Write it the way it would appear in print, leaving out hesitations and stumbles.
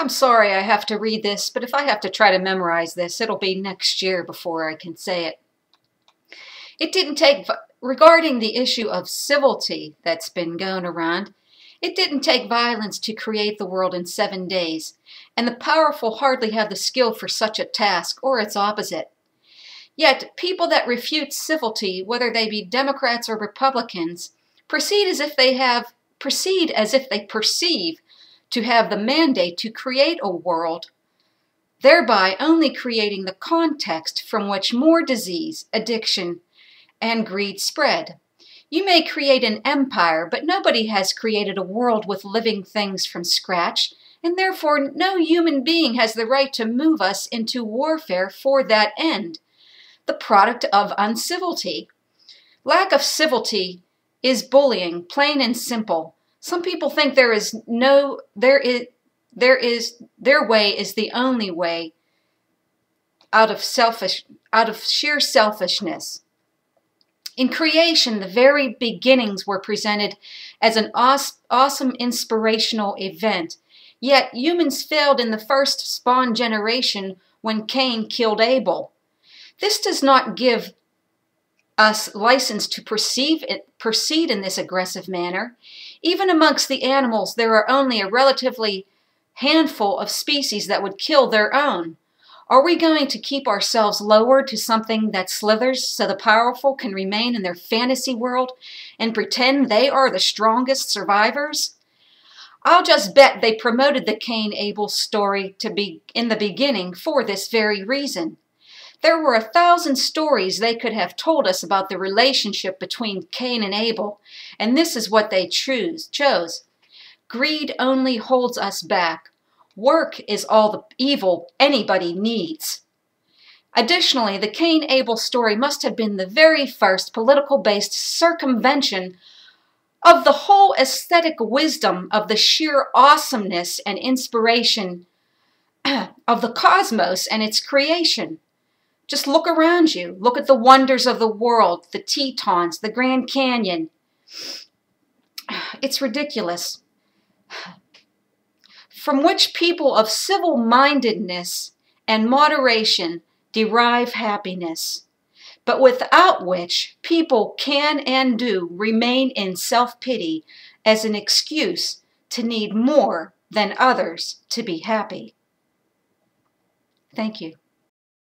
I'm sorry I have to read this, but if I have to try to memorize this, it'll be next year before I can say it. It didn't take, regarding the issue of civility that's been going around, it didn't take violence to create the world in 7 days, and the powerful hardly have the skill for such a task, or its opposite. Yet, people that refute civility, whether they be Democrats or Republicans, proceed as if they perceive to have the mandate to create a world, thereby only creating the context from which more disease, addiction, and greed spread. You may create an empire, but nobody has created a world with living things from scratch, and therefore no human being has the right to move us into warfare for that end, the product of uncivility. Lack of civility is bullying, plain and simple. Some people think their way is the only way out of sheer selfishness. In creation, the very beginnings were presented as an awesome inspirational event. Yet humans failed in the first spawn generation when Cain killed Abel. This does not give us license to proceed in this aggressive manner. Even amongst the animals, there are only a relatively handful of species that would kill their own. Are we going to keep ourselves lowered to something that slithers so the powerful can remain in their fantasy world and pretend they are the strongest survivors? I'll just bet they promoted the Cain-Abel story to be in the beginning for this very reason. There were 1,000 stories they could have told us about the relationship between Cain and Abel, and this is what they chose. Greed only holds us back. Work is all the evil anybody needs. Additionally, the Cain-Abel story must have been the very first political-based circumvention of the whole aesthetic wisdom of the sheer awesomeness and inspiration of the cosmos and its creation. Just look around you. Look at the wonders of the world, the Tetons, the Grand Canyon. It's ridiculous. From which people of civil-mindedness and moderation derive happiness, but without which people can and do remain in self-pity as an excuse to need more than others to be happy. Thank you.